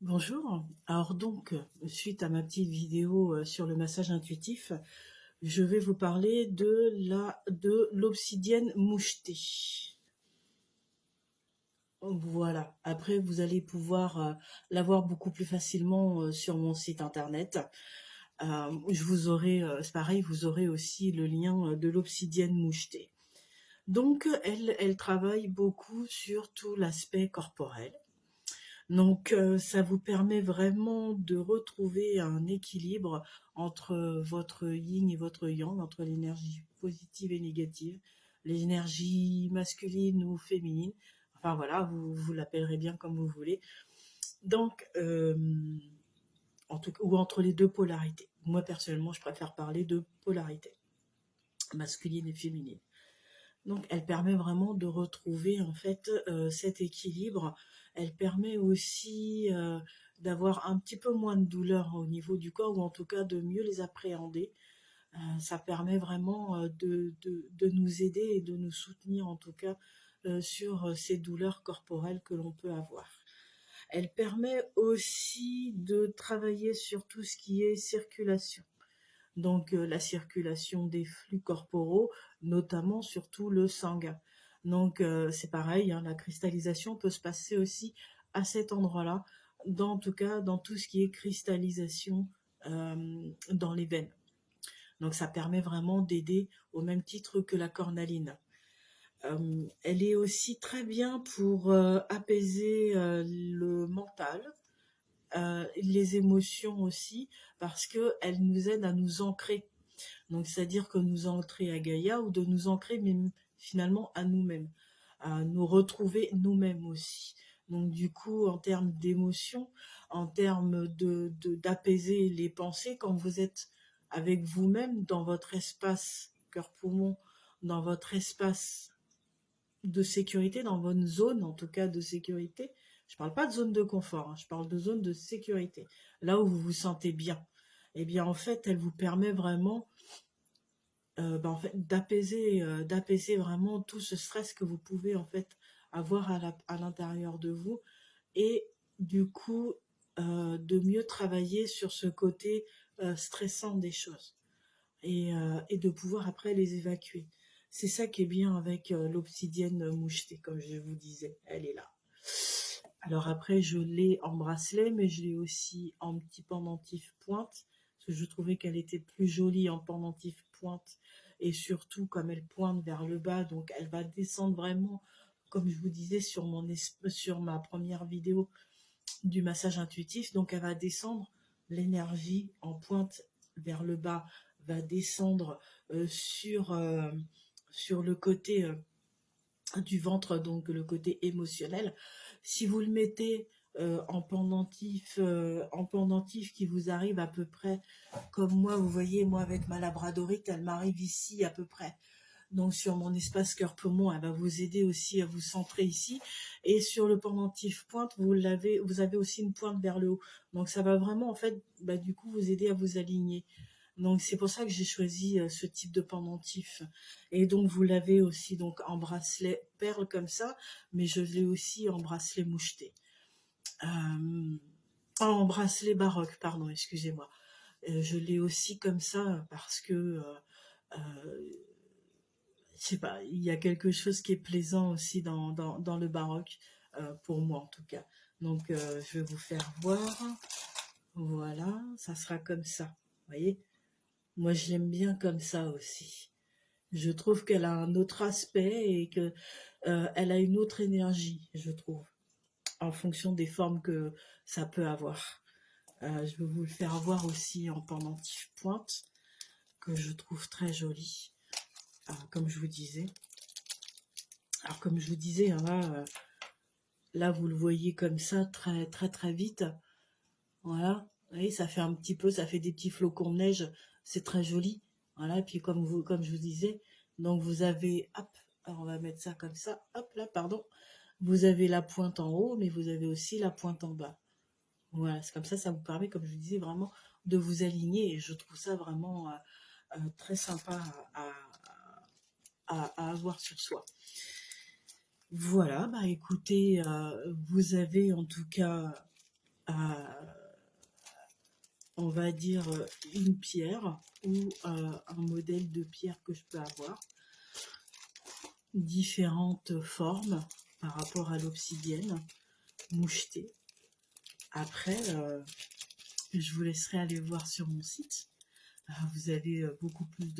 Bonjour. Alors donc, suite à ma petite vidéo sur le massage intuitif, je vais vous parler de l'obsidienne mouchetée. Voilà. Après, vous allez pouvoir l'avoir beaucoup plus facilement sur mon site internet. C'est pareil, vous aurez aussi le lien de l'obsidienne mouchetée. Donc, elle travaille beaucoup sur tout l'aspect corporel. Donc, ça vous permet vraiment de retrouver un équilibre entre votre yin et votre yang, entre l'énergie positive et négative, l'énergie masculine ou féminine. Enfin voilà, vous l'appellerez bien comme vous voulez. Donc, ou entre les deux polarités. Moi, personnellement, je préfère parler de polarité, masculine et féminine. Donc, elle permet vraiment de retrouver en fait cet équilibre. Elle permet aussi d'avoir un petit peu moins de douleur au niveau du corps, ou en tout cas de mieux les appréhender. Ça permet vraiment de nous aider et de nous soutenir en tout cas sur ces douleurs corporelles que l'on peut avoir. Elle permet aussi de travailler sur tout ce qui est circulation. Donc la circulation des flux corporaux, notamment surtout le sanguin. Donc c'est pareil, hein, la cristallisation peut se passer aussi à cet endroit-là, en tout cas dans tout ce qui est cristallisation dans les veines. Donc ça permet vraiment d'aider au même titre que la cornaline. Elle est aussi très bien pour apaiser le mental, les émotions aussi, parce qu'elle nous aide à nous ancrer. Donc, c'est-à-dire que nous ancrer à Gaïa ou de nous ancrer même, finalement à nous-mêmes, à nous retrouver nous-mêmes aussi. Donc, du coup, en termes d'émotion, en termes d'apaiser les pensées, quand vous êtes avec vous-même dans votre espace cœur-poumon, dans votre espace de sécurité, dans votre zone en tout cas de sécurité. Je ne parle pas de zone de confort, hein, je parle de zone de sécurité, là où vous vous sentez bien. Eh bien en fait, elle vous permet vraiment en fait, d'apaiser vraiment tout ce stress que vous pouvez en fait avoir à l'intérieur de vous, et du coup de mieux travailler sur ce côté stressant des choses, et de pouvoir après les évacuer. C'est ça qui est bien avec l'obsidienne mouchetée, comme je vous disais, elle est là. Alors après, je l'ai en bracelet, mais je l'ai aussi en petit pendentif pointe, parce que je trouvais qu'elle était plus jolie en pendentif pointe, et surtout comme elle pointe vers le bas, donc elle va descendre vraiment, comme je vous disais sur ma première vidéo du massage intuitif, donc elle va descendre l'énergie en pointe vers le bas, va descendre sur le côté du ventre, donc le côté émotionnel. Si vous le mettez en pendentif qui vous arrive à peu près comme moi, vous voyez, moi avec ma labradorite, elle m'arrive ici à peu près. Donc sur mon espace cœur-poumon, elle va vous aider aussi à vous centrer ici. Et sur le pendentif pointe, vous avez aussi une pointe vers le haut. Donc ça va vraiment en fait, du coup, vous aider à vous aligner. Donc c'est pour ça que j'ai choisi ce type de pendentif. Et donc vous l'avez aussi donc en bracelet perle comme ça, mais je l'ai aussi en bracelet moucheté. En bracelet baroque, pardon, excusez-moi. Je l'ai aussi comme ça parce que je sais pas, il y a quelque chose qui est plaisant aussi dans le baroque, pour moi en tout cas. Donc je vais vous faire voir. Voilà, ça sera comme ça. Vous voyez, moi j'aime bien comme ça aussi. Je trouve qu'elle a un autre aspect et que elle a une autre énergie, je trouve, en fonction des formes que ça peut avoir. Je vais vous le faire voir aussi en pendentif pointe, que je trouve très joli, comme je vous disais. Alors comme je vous disais, hein, là vous le voyez comme ça très très très vite. Voilà, vous voyez, ça fait un petit peu, ça fait des petits flocons de neige, c'est très joli. Voilà, et puis comme je vous disais, donc vous avez, hop, alors on va mettre ça comme ça, hop là, pardon. Vous avez la pointe en haut, mais vous avez aussi la pointe en bas. Voilà, c'est comme ça vous permet, comme je vous disais, vraiment de vous aligner, et je trouve ça vraiment très sympa à avoir sur soi. Voilà, écoutez, vous avez en tout cas on va dire, une pierre ou un modèle de pierre que je peux avoir. Différentes formes par rapport à l'obsidienne mouchetée. Après, je vous laisserai aller voir sur mon site. Vous avez beaucoup plus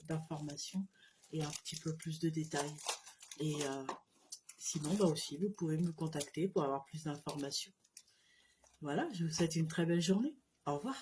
d'informations et un petit peu plus de détails. Et sinon, aussi, vous pouvez me contacter pour avoir plus d'informations. Voilà, je vous souhaite une très belle journée. Au revoir.